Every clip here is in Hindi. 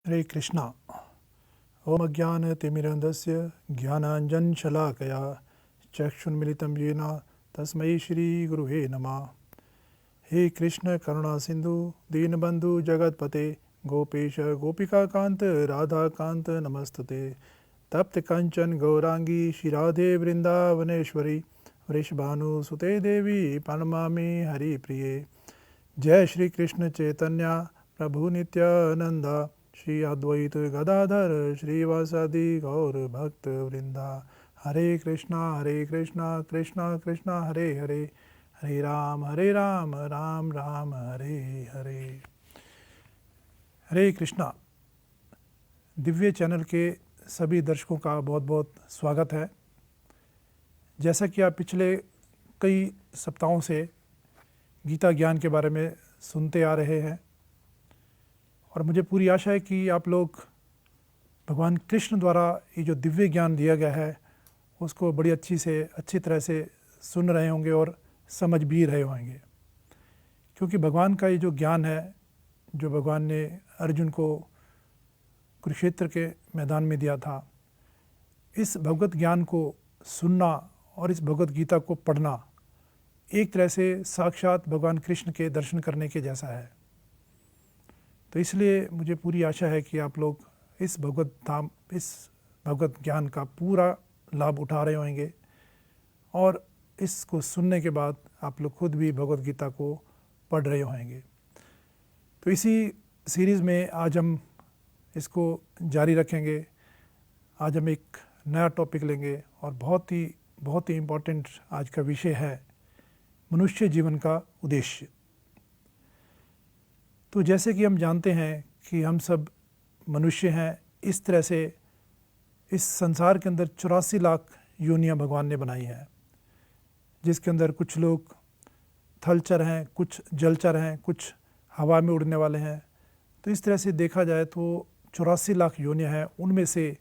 हरे कृष्णा। ओम अज्ञानतिमिरन्धस्य ज्ञानाञ्जनशलाकया चक्षुन्मिलितं येन तस्मै श्रीगुरुवे नमः। हे कृष्ण करुणा सिंधु दीनबंधु जगतपते गोपेश गोपिकाकांत राधाकांत नमस्तुते। तप्त कंचन गौरांगी श्रीराधे वृंदावनेश्वरी वृषभानुसुते देवी प्रणमामि हरिप्रिये। जय श्री कृष्ण चैतन्य प्रभु नित्यानंद श्री अद्वैत गदाधर श्रीवासादि गौर भक्त वृंदा। हरे कृष्णा कृष्णा कृष्णा हरे हरे, हरे राम राम राम हरे हरे। हरे कृष्णा। दिव्य चैनल के सभी दर्शकों का बहुत बहुत स्वागत है। जैसा कि आप पिछले कई सप्ताहों से गीता ज्ञान के बारे में सुनते आ रहे हैं और मुझे पूरी आशा है कि आप लोग भगवान कृष्ण द्वारा ये जो दिव्य ज्ञान दिया गया है उसको बड़ी अच्छी तरह से सुन रहे होंगे और समझ भी रहे होंगे, क्योंकि भगवान का ये जो ज्ञान है, जो भगवान ने अर्जुन को कुरुक्षेत्र के मैदान में दिया था, इस भगवत ज्ञान को सुनना और इस भगवत गीता को पढ़ना एक तरह से साक्षात भगवान कृष्ण के दर्शन करने के जैसा है। तो इसलिए मुझे पूरी आशा है कि आप लोग इस भगवत ज्ञान का पूरा लाभ उठा रहे होंगे और इसको सुनने के बाद आप लोग खुद भी भगवत गीता को पढ़ रहे होंगे। तो इसी सीरीज़ में आज हम इसको जारी रखेंगे। आज हम एक नया टॉपिक लेंगे और बहुत ही इम्पोर्टेंट आज का विषय है मनुष्य जीवन का उद्देश्य। तो जैसे कि हम जानते हैं कि हम सब मनुष्य हैं, इस तरह से इस संसार के अंदर 84 लाख योनियां भगवान ने बनाई हैं, जिसके अंदर कुछ लोग थलचर हैं, कुछ जलचर हैं, कुछ हवा में उड़ने वाले हैं। तो इस तरह से देखा जाए तो 84 लाख योनियां हैं, उनमें से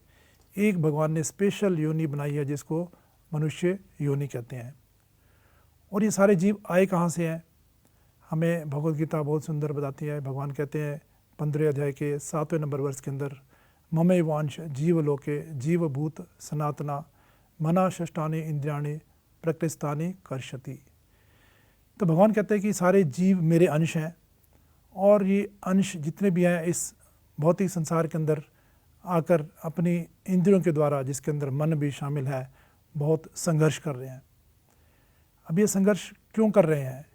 एक भगवान ने स्पेशल योनि बनाई है जिसको मनुष्य योनि कहते हैं। और ये सारे जीव आए कहाँ से हैं, हमें भगवत गीता बहुत सुंदर बताती है। भगवान कहते हैं 15वें अध्याय के 7वें नंबर वर्ष के अंदर, ममैवांश जीवलोके जीवभूत सनातना मना षष्ठानि इंद्रियाणि प्रकृष्टानि कर्षति। तो भगवान कहते हैं कि सारे जीव मेरे अंश हैं और ये अंश जितने भी हैं इस भौतिक संसार के अंदर आकर अपनी इंद्रियों के द्वारा, जिसके अंदर मन भी शामिल है, बहुत संघर्ष कर रहे हैं। अब ये संघर्ष क्यों कर रहे हैं?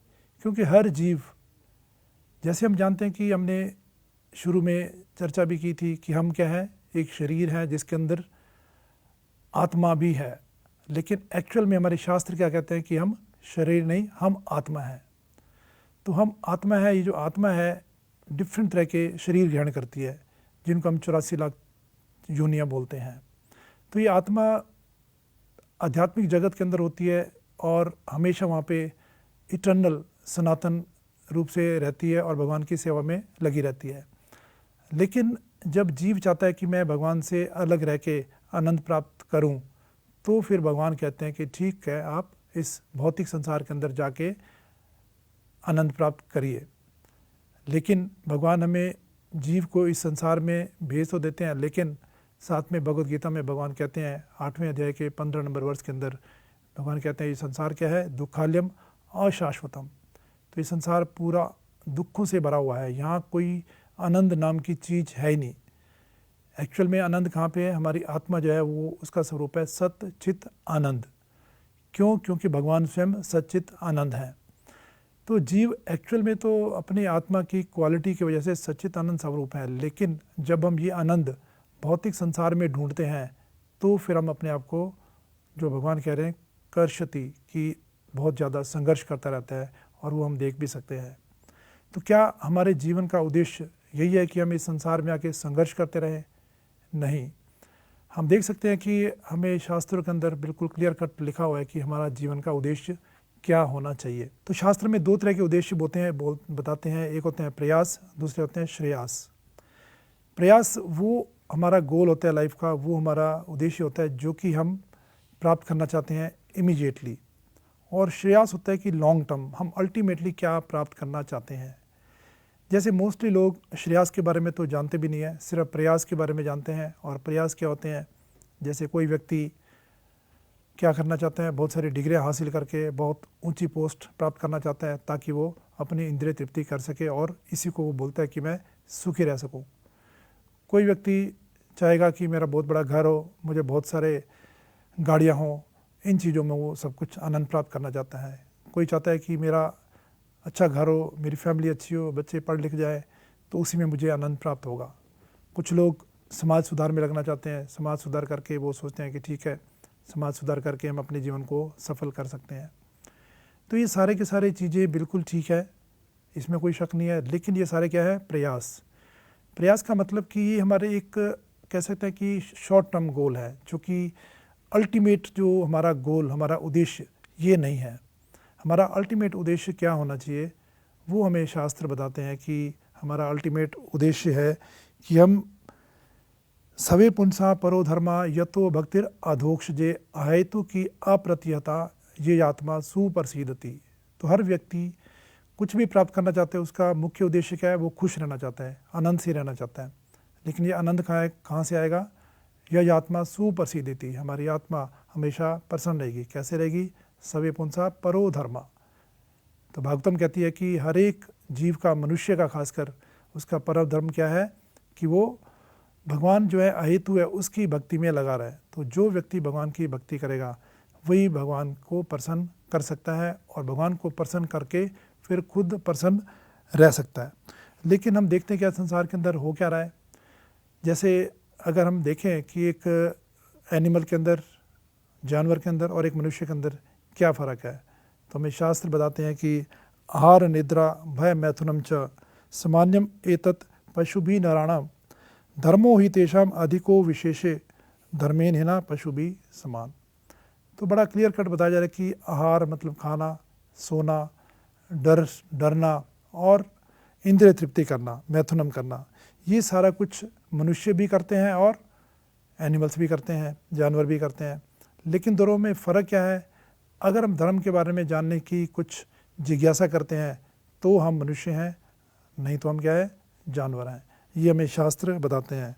क्योंकि हर जीव, जैसे हम जानते हैं कि हमने शुरू में चर्चा भी की थी कि हम क्या है, एक शरीर है जिसके अंदर आत्मा भी है, लेकिन एक्चुअल में हमारे शास्त्र क्या कहते हैं कि हम शरीर नहीं, हम आत्मा है। तो हम आत्मा है, ये जो आत्मा है डिफरेंट तरह के शरीर ग्रहण करती है, जिनको हम 84 लाख योनियां बोलते हैं। तो ये आत्मा आध्यात्मिक जगत के अंदर होती है और हमेशा वहाँ पे इटर्नल सनातन रूप से रहती है और भगवान की सेवा में लगी रहती है। लेकिन जब जीव चाहता है कि मैं भगवान से अलग रह के आनंद प्राप्त करूं, तो फिर भगवान कहते हैं कि ठीक है, आप इस भौतिक संसार के अंदर जाके आनंद प्राप्त करिए। लेकिन भगवान हमें जीव को इस संसार में भेज तो देते हैं, लेकिन साथ में भगवत गीता में भगवान कहते हैं 8वें अध्याय के 15 नंबर वर्ष के अंदर भगवान कहते हैं ये संसार क्या है, दुखाल्यम अशाश्वतम। तो ये संसार पूरा दुखों से भरा हुआ है, यहाँ कोई आनंद नाम की चीज़ है ही नहीं। एक्चुअल में आनंद कहाँ पे है? हमारी आत्मा जो है वो, उसका स्वरूप है सत्य चित आनंद। क्यों? क्योंकि भगवान स्वयं सच्चित आनंद है। तो जीव एक्चुअल में तो अपनी आत्मा की क्वालिटी की वजह से सच्चित आनंद स्वरूप है, लेकिन जब हम ये आनंद भौतिक संसार में ढूंढते हैं तो फिर हम अपने आप को, जो भगवान कह रहे हैं कर्षति, की बहुत ज़्यादा संघर्ष करता रहता है, और वो हम देख भी सकते हैं। तो क्या हमारे जीवन का उद्देश्य यही है कि हम इस संसार में आके संघर्ष करते रहें? नहीं। हम देख सकते हैं कि हमें शास्त्रों के अंदर बिल्कुल क्लियर कट लिखा हुआ है कि हमारा जीवन का उद्देश्य क्या होना चाहिए। तो शास्त्र में 2 तरह के उद्देश्य बताते हैं। एक होते हैं प्रयास, दूसरे होते हैं श्रेयास। प्रयास वो हमारा गोल होता है लाइफ का, वो हमारा उद्देश्य होता है जो कि हम प्राप्त करना चाहते हैं इमीडिएटली। और श्रेयास होता है कि लॉन्ग टर्म, हम अल्टीमेटली क्या प्राप्त करना चाहते हैं। जैसे मोस्टली लोग श्रेयस के बारे में तो जानते भी नहीं है, सिर्फ प्रयास के बारे में जानते हैं। और प्रयास क्या होते हैं, जैसे कोई व्यक्ति क्या करना चाहते हैं, बहुत सारी डिग्रियां हासिल करके बहुत ऊंची पोस्ट प्राप्त करना चाहता है ताकि वो अपनी इंद्रिय तृप्ति कर सके और इसी को वो बोलता है कि मैं सुखी रह सकूं। कोई व्यक्ति चाहेगा कि मेरा बहुत बड़ा घर हो, मुझे बहुत सारे गाड़ियां हों, इन चीज़ों में वो सब कुछ आनंद प्राप्त करना चाहता है। कोई चाहता है कि मेरा अच्छा घर हो, मेरी फैमिली अच्छी हो, बच्चे पढ़ लिख जाए तो उसी में मुझे आनंद प्राप्त होगा। कुछ लोग समाज सुधार में लगना चाहते हैं, समाज सुधार करके वो सोचते हैं कि ठीक है, समाज सुधार करके हम अपने जीवन को सफल कर सकते हैं। तो ये सारे के सारे चीज़ें बिल्कुल ठीक है, इसमें कोई शक नहीं है। लेकिन ये सारे क्या है, प्रयास। प्रयास का मतलब कि ये हमारे एक कह सकते हैं कि शॉर्ट टर्म गोल है, जो कि अल्टीमेट जो हमारा गोल, हमारा उद्देश्य ये नहीं है। हमारा अल्टीमेट उद्देश्य क्या होना चाहिए, वो हमें शास्त्र बताते हैं कि हमारा अल्टीमेट उद्देश्य है कि हम सवे पुंसा परो धर्मा यतो भक्तिर अधोक्षजे अहेतु की अप्रतिहता ये आत्मा सुप्रसिद्धति। तो हर व्यक्ति कुछ भी प्राप्त करना चाहता है, उसका मुख्य उद्देश्य क्या है, वो खुश रहना चाहता है, आनंद से रहना चाहता है। लेकिन ये आनंद कहाँ से आएगा, यह आत्मा सुप्रसिद्धति, हमारी आत्मा हमेशा प्रसन्न रहेगी। कैसे रहेगी, सवे पुंसा परो धर्मा। तो भागवतम कहती है कि हर एक जीव का, मनुष्य का खासकर, उसका परम धर्म क्या है कि वो भगवान जो है अहेतु है उसकी भक्ति में लगा रहे। तो जो व्यक्ति भगवान की भक्ति करेगा वही भगवान को प्रसन्न कर सकता है और भगवान को प्रसन्न करके फिर खुद प्रसन्न रह सकता है। लेकिन हम देखते हैं क्या संसार के अंदर हो क्या रहा है। जैसे अगर हम देखें कि एक एनिमल के अंदर, जानवर के अंदर और एक मनुष्य के अंदर क्या फ़र्क है, तो हमें शास्त्र बताते हैं कि आहार निद्रा भय मैथुनम च सामान्यम एतत् पशुभि नराणाम धर्मो ही तेषाम अधिको विशेषे धर्मेन हिना पशुभि समान। तो बड़ा क्लियर कट बताया जा रहा है कि आहार मतलब खाना, सोना, डरना और इंद्रिय तृप्ति करना, मैथुनम करना, ये सारा कुछ मनुष्य भी करते हैं और एनिमल्स भी करते हैं, जानवर भी करते हैं। लेकिन दोनों में फ़र्क क्या है, अगर हम धर्म के बारे में जानने की कुछ जिज्ञासा करते हैं तो हम मनुष्य हैं, नहीं तो हम क्या है, जानवर हैं। ये हमें शास्त्र बताते हैं।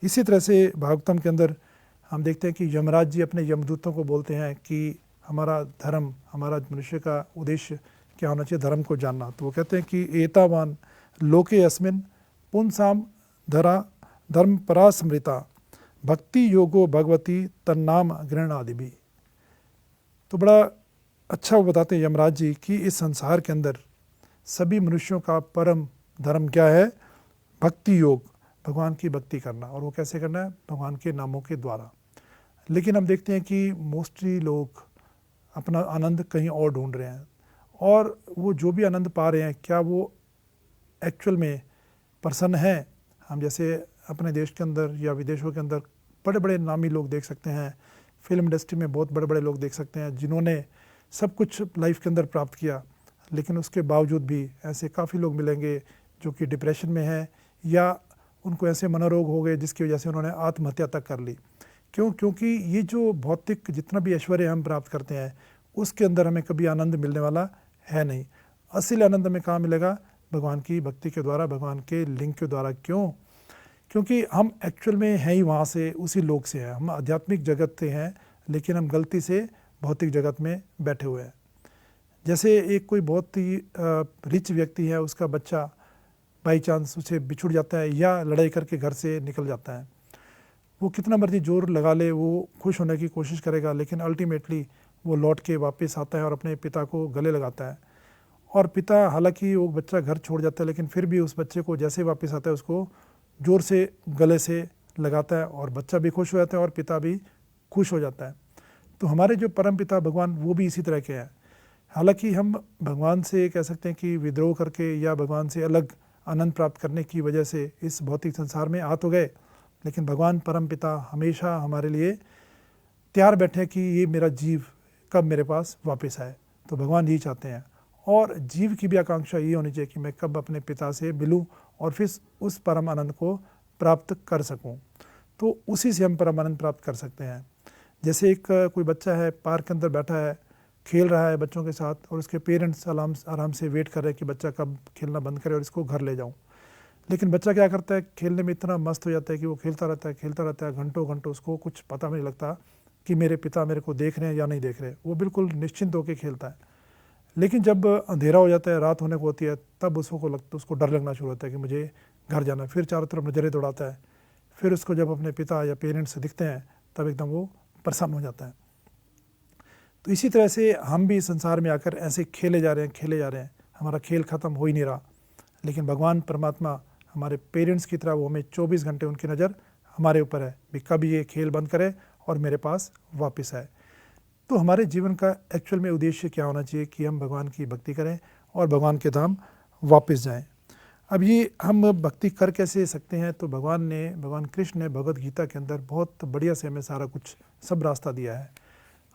इसी तरह से भागवतम के अंदर हम देखते हैं कि यमराज जी अपने यमदूतों को बोलते हैं कि हमारा धर्म, हमारा मनुष्य का उद्देश्य क्या होना चाहिए, धर्म को जानना। तो वो कहते हैं कि एतावान लोके अस्मिन पुंसाम धरा धर्म परा स्मृता भक्ति योगो भगवती तन्नाम गृहणादि भी। तो बड़ा अच्छा वो बताते हैं यमराज जी कि इस संसार के अंदर सभी मनुष्यों का परम धर्म क्या है, भक्ति योग, भगवान की भक्ति करना। और वो कैसे करना है, भगवान के नामों के द्वारा। लेकिन हम देखते हैं कि मोस्टली लोग अपना आनंद कहीं और ढूंढ रहे हैं, और वो जो भी आनंद पा रहे हैं क्या वो एक्चुअल में प्रसन्न है। हम जैसे अपने देश के अंदर या विदेशों के अंदर बड़े बड़े नामी लोग देख सकते हैं, फिल्म इंडस्ट्री में बहुत बड़े बड़े लोग देख सकते हैं जिन्होंने सब कुछ लाइफ के अंदर प्राप्त किया, लेकिन उसके बावजूद भी ऐसे काफ़ी लोग मिलेंगे जो कि डिप्रेशन में हैं या उनको ऐसे मनोरोग हो गए जिसकी वजह से उन्होंने आत्महत्या तक कर ली। क्यों? क्योंकि ये जो भौतिक जितना भी ऐश्वर्य हम प्राप्त करते हैं उसके अंदर हमें कभी आनंद मिलने वाला है नहीं। असली आनंद हमें कहाँ मिलेगा, भगवान की भक्ति के द्वारा, भगवान के लिंक के द्वारा। क्यों? क्योंकि हम एक्चुअल में हैं ही वहाँ से, उसी लोक से हैं, हम आध्यात्मिक जगत से हैं, लेकिन हम गलती से भौतिक जगत में बैठे हुए हैं। जैसे एक कोई बहुत ही रिच व्यक्ति है, उसका बच्चा बाई चांस उसे बिछुड़ जाता है या लड़ाई करके घर से निकल जाता है, वो कितना मर्जी जोर लगा ले, वो खुश होने की कोशिश करेगा, लेकिन अल्टीमेटली वो लौट के वापस आता है और अपने पिता को गले लगाता है। और पिता, हालांकि वो बच्चा घर छोड़ जाता है, लेकिन फिर भी उस बच्चे को जैसे वापस आता है उसको ज़ोर से गले से लगाता है और बच्चा भी खुश हो जाता है और पिता भी खुश हो जाता है। तो हमारे जो परम पिता भगवान वो भी इसी तरह के हैं। हालांकि हम भगवान से कह सकते हैं कि विद्रोह करके या भगवान से अलग आनंद प्राप्त करने की वजह से इस भौतिक संसार में आ तो गए, लेकिन भगवान परम पिता हमेशा हमारे लिए तैयार बैठे कि ये मेरा जीव कब मेरे पास वापस आए। तो भगवान यही चाहते हैं, और जीव की भी आकांक्षा ये होनी चाहिए कि मैं कब अपने पिता से मिलूं और फिर उस परम आनंद को प्राप्त कर सकूं। तो उसी से हम परम आनंद प्राप्त कर सकते हैं। जैसे एक कोई बच्चा है, पार्क के अंदर बैठा है, खेल रहा है बच्चों के साथ और उसके पेरेंट्स आराम से वेट कर रहे हैं कि बच्चा कब खेलना बंद करे और इसको घर ले जाऊं। लेकिन बच्चा क्या करता है, खेलने में इतना मस्त हो जाता है कि वो खेलता रहता है घंटों घंटों, उसको कुछ पता नहीं लगता कि मेरे पिता मेरे को देख रहे हैं या नहीं देख रहे। वो बिल्कुल निश्चिंत होकर खेलता है। लेकिन जब अंधेरा हो जाता है, रात होने को होती है, तब उसको डर लगना शुरू होता है कि मुझे घर जाना है। फिर चारों तरफ नज़रें दौड़ाता है। फिर उसको जब अपने पिता या पेरेंट्स दिखते हैं तब एकदम वो प्रसन्न हो जाता है। तो इसी तरह से हम भी संसार में आकर ऐसे खेले जा रहे हैं, हमारा खेल ख़त्म हो ही नहीं रहा। लेकिन भगवान परमात्मा हमारे पेरेंट्स की तरह, वो हमें 24 घंटे उनकी नज़र हमारे ऊपर है भी कब ये खेल बंद करे और मेरे पास वापस आए। तो हमारे जीवन का एक्चुअल में उद्देश्य क्या होना चाहिए कि हम भगवान की भक्ति करें और भगवान के धाम वापस जाएं। अब ये हम भक्ति कर कैसे सकते हैं, तो भगवान कृष्ण ने भगवद गीता के अंदर बहुत बढ़िया से हमें सारा कुछ सब रास्ता दिया है।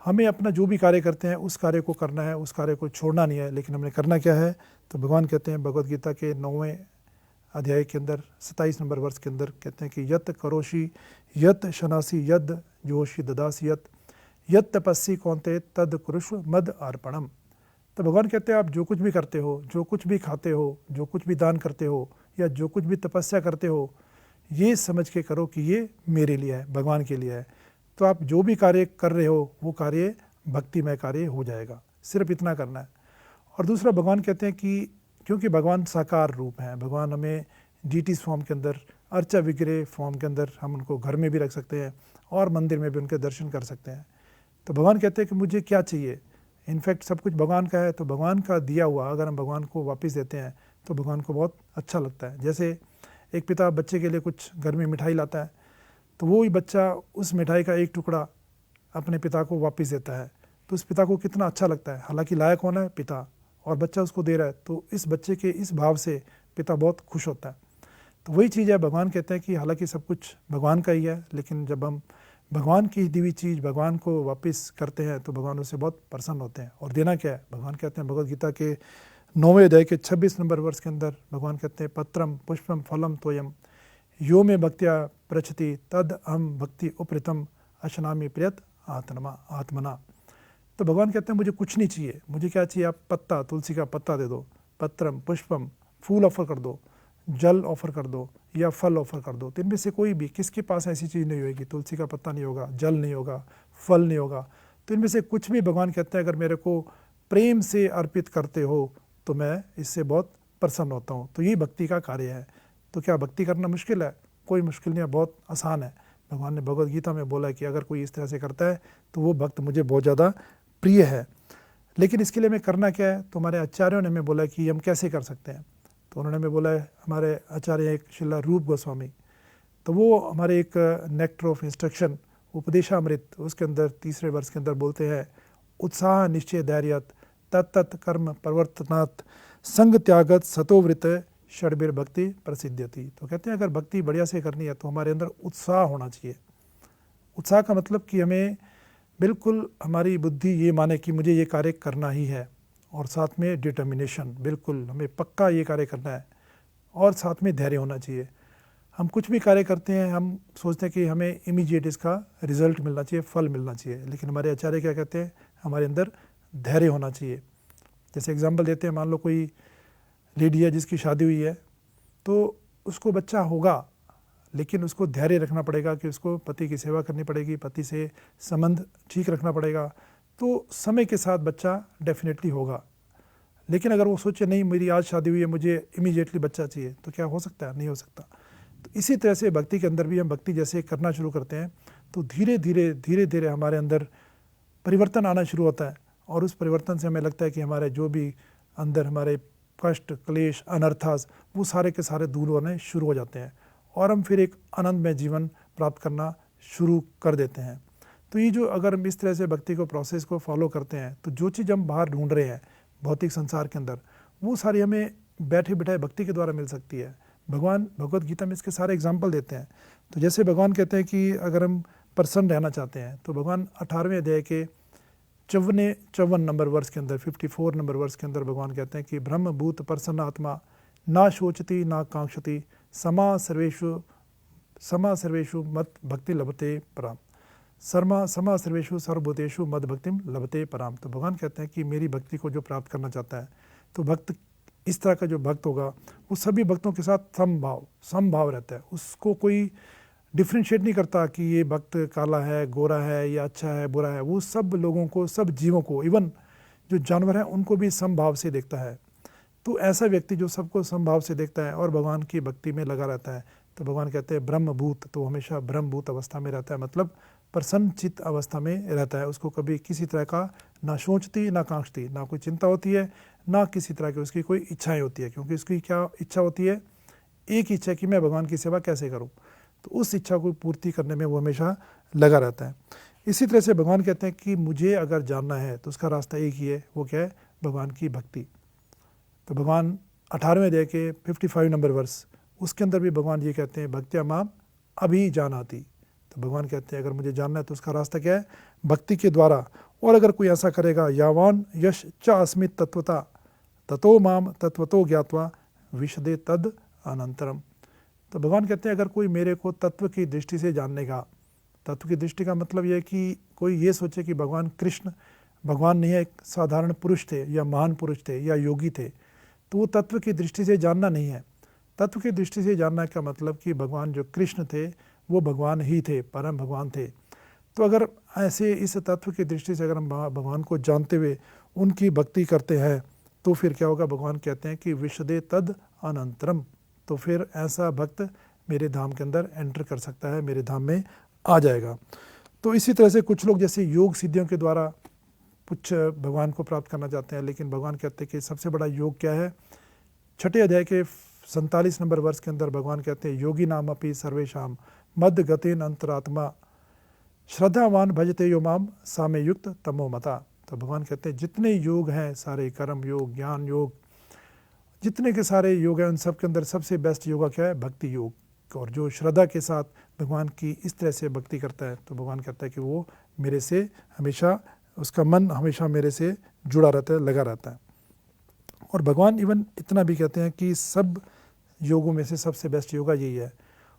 हमें अपना जो भी कार्य करते हैं उस कार्य को करना है, उस कार्य को छोड़ना नहीं है। लेकिन हमने करना क्या है, तो भगवान कहते हैं भगवद गीता के 9वें अध्याय के अंदर 27 नंबर वर्ष के अंदर कहते हैं कि यत करोषि यत शनासी यद जोशी ददासी यत तपस्वी कौनते तद कुरुष्व मद अर्पणम। तो भगवान कहते हैं आप जो कुछ भी करते हो, जो कुछ भी खाते हो, जो कुछ भी दान करते हो या जो कुछ भी तपस्या करते हो, ये समझ के करो कि ये मेरे लिए है, भगवान के लिए है। तो आप जो भी कार्य कर रहे हो वो कार्य भक्तिमय कार्य हो जाएगा। सिर्फ इतना करना है। और दूसरा, भगवान कहते हैं कि क्योंकि भगवान साकार रूप हैं, भगवान हमें डीटीज फॉर्म के अंदर, अर्चा विग्रह फॉर्म के अंदर, हम उनको घर में भी रख सकते हैं और मंदिर में भी उनके दर्शन कर सकते हैं। तो भगवान कहते हैं कि मुझे क्या चाहिए, इनफैक्ट सब कुछ भगवान का है। तो भगवान का दिया हुआ अगर हम भगवान को वापस देते हैं तो भगवान को बहुत अच्छा लगता है। जैसे एक पिता बच्चे के लिए कुछ घर में मिठाई लाता है, तो वो ही बच्चा उस मिठाई का एक टुकड़ा अपने पिता को वापस देता है, तो उस पिता को कितना अच्छा लगता है। हालांकि लायक होना है पिता और बच्चा उसको दे रहा है, तो इस बच्चे के इस भाव से पिता बहुत खुश होता है। तो वही चीज़ है, भगवान कहते हैं कि हालांकि सब कुछ भगवान का ही है, लेकिन जब हम भगवान की दी हुई चीज़ भगवान को वापस करते हैं तो भगवान उससे बहुत प्रसन्न होते हैं। और देना क्या है, भगवान कहते हैं भगवद गीता के 9वें अध्याय के 26 नंबर वर्ष के अंदर भगवान कहते हैं पत्रम पुष्पम फलम तोयम यो में भक्त्या प्रचति तद अहम भक्ति उपृतम अशनामी प्रियत आत्मना। तो भगवान कहते हैं मुझे कुछ नहीं चाहिए, मुझे क्या चाहिए, आप पत्ता, तुलसी का पत्ता दे दो, पत्रम पुष्पम, फूल ऑफर कर दो, जल ऑफर कर दो या फल ऑफर कर दो। तो इनमें से कोई भी, किसके पास ऐसी चीज़ नहीं होगी, तुलसी का पत्ता नहीं होगा, जल नहीं होगा, फल नहीं होगा, तो इनमें से कुछ भी भगवान कहते हैं अगर मेरे को प्रेम से अर्पित करते हो तो मैं इससे बहुत प्रसन्न होता हूँ। तो ये भक्ति का कार्य है। तो क्या भक्ति करना मुश्किल है? कोई मुश्किल नहीं है, बहुत आसान है। भगवान ने भगवद गीता में बोला है कि अगर कोई इस तरह से करता है तो वो भक्त मुझे बहुत ज़्यादा प्रिय है। लेकिन इसके लिए हमें करना क्या है, तो हमारे आचार्यों ने हमें बोला कि हम कैसे कर सकते हैं। तो उन्होंने हमें बोला है, हमारे आचार्य एक श्रील रूप गोस्वामी, तो वो हमारे एक नेक्टर ऑफ इंस्ट्रक्शन उपदेशामृत उसके अंदर 3रे वर्ष के अंदर बोलते हैं उत्साह निश्चय धैर्यत तत्त कर्म प्रवर्तनात् संग त्यागत सतोवृत षड्बीर भक्ति प्रसिद्ध्यति। तो कहते हैं अगर भक्ति बढ़िया से करनी है तो हमारे अंदर उत्साह होना चाहिए। उत्साह का मतलब कि हमें बिल्कुल हमारी बुद्धि ये माने कि मुझे ये कार्य करना ही है, और साथ में डिटर्मिनेशन, बिल्कुल हमें पक्का ये कार्य करना है, और साथ में धैर्य होना चाहिए। हम कुछ भी कार्य करते हैं, हम सोचते हैं कि हमें इमीडिएट इसका रिजल्ट मिलना चाहिए, फल मिलना चाहिए, लेकिन हमारे आचार्य क्या कहते हैं, हमारे अंदर धैर्य होना चाहिए। जैसे एग्जाम्पल देते हैं, मान लो कोई लेडी है जिसकी शादी हुई है, तो उसको बच्चा होगा, लेकिन उसको धैर्य रखना पड़ेगा कि उसको पति की सेवा करनी पड़ेगी, पति से संबंध ठीक रखना पड़ेगा, तो समय के साथ बच्चा डेफिनेटली होगा। लेकिन अगर वो सोचे नहीं मेरी आज शादी हुई है, मुझे इमीडिएटली बच्चा चाहिए, तो क्या हो सकता है? नहीं हो सकता। तो इसी तरह से भक्ति के अंदर भी हम भक्ति जैसे करना शुरू करते हैं तो धीरे धीरे हमारे अंदर परिवर्तन आना शुरू होता है, और उस परिवर्तन से हमें लगता है कि हमारे जो भी अंदर हमारे कष्ट, क्लेश, अनर्थास, वो सारे के सारे दूर होने शुरू हो जाते हैं, और हम फिर एक आनंदमय जीवन प्राप्त करना शुरू कर देते हैं। तो ये जो अगर हम इस तरह से भक्ति को प्रोसेस को फॉलो करते हैं, तो जो चीज़ हम बाहर ढूंढ रहे हैं भौतिक संसार के अंदर, वो सारी हमें बैठे बिठाए भक्ति के द्वारा मिल सकती है। भगवान भगवद गीता में इसके सारे एग्जाम्पल देते हैं। तो जैसे भगवान कहते हैं कि अगर हम प्रसन्न रहना चाहते हैं, तो भगवान 18वें अध्याय के 54 नंबर वर्ष के अंदर, 54 नंबर वर्ष के अंदर भगवान कहते हैं कि ब्रह्म भूत प्रसन्न आत्मा ना शोचती ना कांक्षति समा सर्वेषु मत भक्ति लभते पराम। समा सर्वेषु सर्वभूतेषु मद भक्तिम लभते पराम। तो भगवान कहते हैं कि मेरी भक्ति को जो प्राप्त करना चाहता है, तो भक्त इस तरह का जो भक्त होगा वो सभी भक्तों के साथ समभाव रहता है। उसको कोई डिफ्रेंशिएट नहीं करता कि ये भक्त काला है, गोरा है, या अच्छा है, बुरा है। वो सब लोगों को, सब जीवों को, इवन जो जानवर हैं उनको भी समभाव से देखता है। तो ऐसा व्यक्ति जो सबको समभाव से देखता है और भगवान की भक्ति में लगा रहता है, तो भगवान कहते हैं ब्रह्मभूत, तो हमेशा ब्रह्मभूत अवस्था में रहता है, मतलब प्रसन्नचित्त अवस्था में रहता है। उसको कभी किसी तरह का ना सोचती ना कांक्षती, ना कोई चिंता होती है, ना किसी तरह की उसकी कोई इच्छाएं होती है। क्योंकि उसकी क्या इच्छा होती है? एक इच्छा कि मैं भगवान की सेवा कैसे करूं, तो उस इच्छा को पूर्ति करने में वो हमेशा लगा रहता है। इसी तरह से भगवान कहते हैं कि मुझे अगर जानना है तो उसका रास्ता एक ही है, वो क्या है? भगवान की भक्ति। तो भगवान 18वें अध्याय के 55 नंबर वर्ष, उसके अंदर भी भगवान ये कहते हैं भक्त्या माम अभी जानाति। तो भगवान कहते हैं अगर मुझे जानना है तो उसका रास्ता क्या है? भक्ति के द्वारा। और अगर कोई ऐसा करेगा, यावान यश च अस्मित तत्वता ततो माम तत्वतो ज्ञात्वा विशदे तद अनंतरम। तो भगवान कहते हैं अगर कोई मेरे को तत्व की दृष्टि से जानने का, तत्व की दृष्टि का मतलब यह है कि कोई ये सोचे कि भगवान कृष्ण भगवान नहीं है, एक साधारण पुरुष थे या महान पुरुष थे या योगी थे, तो वो तत्व की दृष्टि से जानना नहीं है। तत्व की दृष्टि से जानना का मतलब कि भगवान जो कृष्ण थे वो भगवान ही थे, परम भगवान थे। तो अगर ऐसे इस तत्व की दृष्टि से अगर हम भगवान को जानते हुए उनकी भक्ति करते हैं, तो फिर क्या होगा? भगवान कहते हैं कि विशदे तद अनंतरम। तो फिर ऐसा भक्त मेरे धाम के अंदर एंटर कर सकता है, मेरे धाम में आ जाएगा। तो इसी तरह से कुछ लोग जैसे योग सिद्धियों के द्वारा कुछ भगवान को प्राप्त करना चाहते हैं, लेकिन भगवान कहते हैं कि सबसे बड़ा योग क्या है? 6 अध्याय के 47 नंबर वर्ष के अंदर भगवान कहते हैं योगी नाम अपि सर्वेशाम मद गतेन अंतरात्मा श्रद्धावान भजते यो माम सामे युक्त तमो मता। तो भगवान कहते हैं जितने योग हैं, सारे कर्म योग, ज्ञान योग, जितने के सारे योग हैं, उन सब के अंदर सबसे बेस्ट योगा क्या है? भक्ति योग। और जो श्रद्धा के साथ भगवान की इस तरह से भक्ति करता है, तो भगवान कहता है कि वो मेरे से हमेशा, उसका मन हमेशा मेरे से जुड़ा रहता है, लगा रहता है। और भगवान इवन इतना भी कहते हैं कि सब योगों में से सबसे बेस्ट योगा यही है।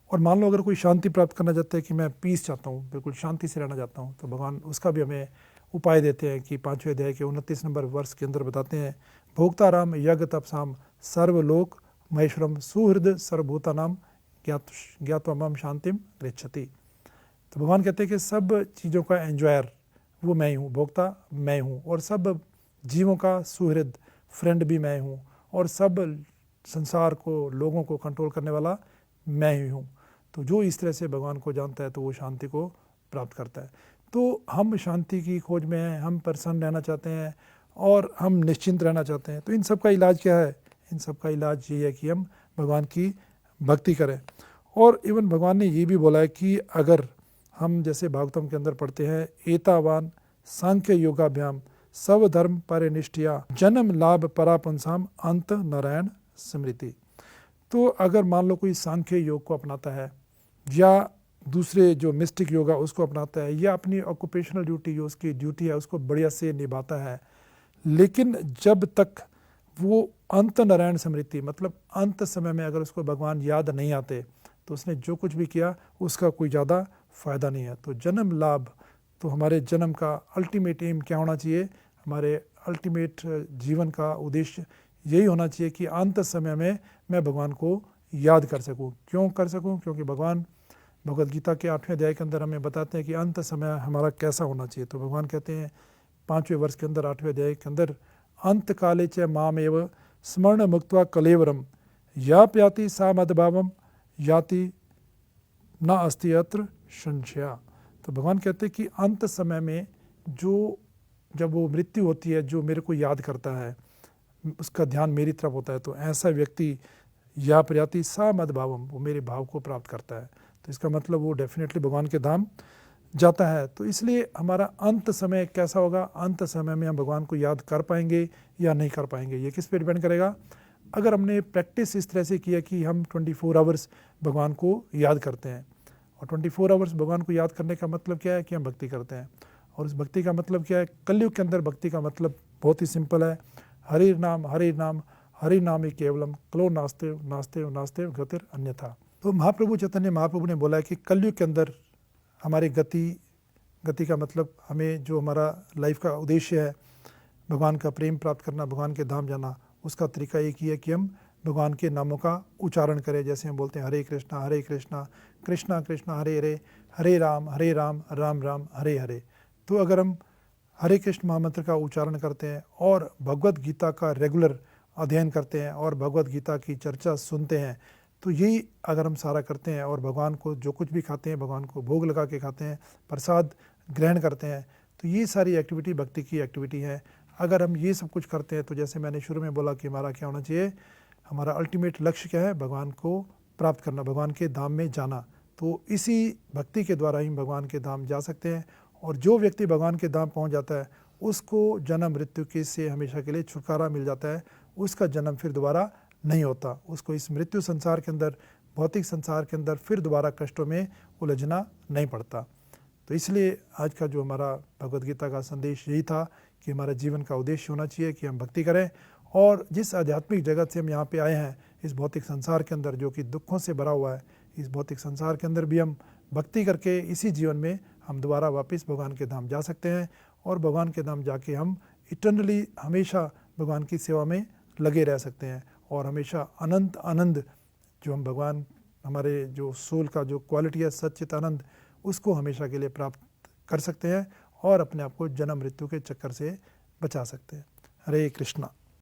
और मान लो अगर कोई शांति प्राप्त करना चाहता है कि मैं पीस चाहता हूँ, बिल्कुल शांति से रहना चाहता हूँ, तो भगवान उसका भी हमें उपाय देते हैं कि 5वें अध्याय के 29 नंबर वर्ष के अंदर बताते हैं भोक्ताराम यज्ञ तपसाम सर्वलोक महेश्वरम सुहृद सर्वभूतानाम ज्ञात्वा मम शांतिम गृच्छति। तो भगवान कहते हैं कि सब चीज़ों का एंजॉयर वो मैं ही हूँ, भोक्ता मैं हूँ, और सब जीवों का सुहृद फ्रेंड भी मैं हूँ, और सब संसार को, लोगों को कंट्रोल करने वाला मैं ही हूँ। तो जो इस तरह से भगवान को जानता है तो वो शांति को प्राप्त करता है। तो हम शांति की खोज में हैं, हम प्रसन्न रहना चाहते हैं और हम निश्चिंत रहना चाहते हैं। तो इन सब का इलाज क्या है? इन सब का इलाज ये है कि हम भगवान की भक्ति करें। और इवन भगवान ने ये भी बोला है कि अगर हम जैसे भागवतम के अंदर पढ़ते हैं एतावान सांख्य योगाभ्याम सब धर्म परिनिष्ठया जन्म लाभ परापंसाम अंत नारायण स्मृति। तो अगर मान लो कोई सांख्य योग को अपनाता है या दूसरे जो मिस्टिक योगा उसको अपनाता है, या अपनी ऑक्यूपेशनल ड्यूटी जो उसकी ड्यूटी है उसको बढ़िया से निभाता है, लेकिन जब तक वो अंत नारायण स्मृति, मतलब अंत समय में अगर उसको भगवान याद नहीं आते, तो उसने जो कुछ भी किया उसका कोई ज़्यादा फायदा नहीं है। तो जन्म लाभ, तो हमारे जन्म का अल्टीमेट एम क्या होना चाहिए? हमारे अल्टीमेट जीवन का उद्देश्य यही होना चाहिए कि अंत समय में मैं भगवान को याद कर सकूं। क्यों कर सकूं? क्योंकि भगवान भगवद गीता के 8वें अध्याय के अंदर हमें बताते हैं कि अंत समय हमारा कैसा होना चाहिए। तो भगवान कहते हैं 5वें वर्ष के अंदर 8वें अध्याय के अंदर अंत काले च माम एव स्मरण मुक्त्वा कलेवरम या प्याति सा मदभावम याति न अस्ति अत्र संशया। तो भगवान कहते हैं कि अंत समय में जब वो मृत्यु होती है, जो मेरे को याद करता है, उसका ध्यान मेरी तरफ होता है, तो ऐसा व्यक्ति या प्रयाति सा मदभावम, वो मेरे भाव को प्राप्त करता है। तो इसका मतलब वो डेफिनेटली भगवान के धाम जाता है। तो इसलिए हमारा अंत समय कैसा होगा? अंत समय में हम भगवान को याद कर पाएंगे या नहीं कर पाएंगे, ये किस पे डिपेंड करेगा? अगर हमने प्रैक्टिस इस तरह से किया कि हम 24 आवर्स भगवान को याद करते हैं, और 24 आवर्स भगवान को याद करने का मतलब क्या है? कि हम भक्ति करते हैं। और उस भक्ति का मतलब क्या है? कलयुग के अंदर भक्ति का मतलब बहुत ही सिंपल है, हरि नाम हरि नाम ही केवलम क्लो नास्ते नास्ते नास्ते गतिर अन्यथा। तो महाप्रभु चैतन्य महाप्रभु ने बोला है कि कलयुग के अंदर हमारी गति गति का मतलब हमें जो हमारा लाइफ का उद्देश्य है, भगवान का प्रेम प्राप्त करना, भगवान के धाम जाना, उसका तरीका एक ही है कि हम भगवान के नामों का उच्चारण करें। जैसे हम बोलते हैं हरे कृष्णा कृष्णा कृष्णा हरे हरे, हरे राम राम राम हरे हरे। तो अगर हम हरे कृष्ण महामंत्र का उच्चारण करते हैं और भगवत गीता का रेगुलर अध्ययन करते हैं और भगवत गीता की चर्चा सुनते हैं, तो यही अगर हम सारा करते हैं और भगवान को जो कुछ भी खाते हैं, भगवान को भोग लगा के खाते हैं, प्रसाद ग्रहण करते हैं, तो ये सारी एक्टिविटी भक्ति की एक्टिविटी है। अगर हम ये सब कुछ करते हैं तो जैसे मैंने शुरू में बोला कि हमारा क्या होना चाहिए, हमारा अल्टीमेट लक्ष्य क्या है, भगवान को प्राप्त करना, भगवान के धाम में जाना। तो इसी भक्ति के द्वारा ही भगवान के धाम जा सकते हैं। और जो व्यक्ति भगवान के धाम पहुंच जाता है उसको जन्म मृत्यु के से हमेशा के लिए छुटकारा मिल जाता है, उसका जन्म फिर दोबारा नहीं होता, उसको इस मृत्यु संसार के अंदर, भौतिक संसार के अंदर फिर दोबारा कष्टों में उलझना नहीं पड़ता। तो इसलिए आज का जो हमारा भगवद गीता का संदेश यही था कि हमारा जीवन का उद्देश्य होना चाहिए कि हम भक्ति करें, और जिस आध्यात्मिक जगत से हम यहाँ पे आए हैं, इस भौतिक संसार के अंदर जो कि दुखों से भरा हुआ है, इस भौतिक संसार के अंदर भी हम भक्ति करके इसी जीवन में हम दोबारा वापस भगवान के धाम जा सकते हैं, और भगवान के धाम जाके हम इटर्नली हमेशा भगवान की सेवा में लगे रह सकते हैं, और हमेशा अनंत आनंद जो हम भगवान, हमारे जो सोल का जो क्वालिटी है सच्चित आनंद, उसको हमेशा के लिए प्राप्त कर सकते हैं और अपने आप को जन्म मृत्यु के चक्कर से बचा सकते हैं। हरे कृष्णा।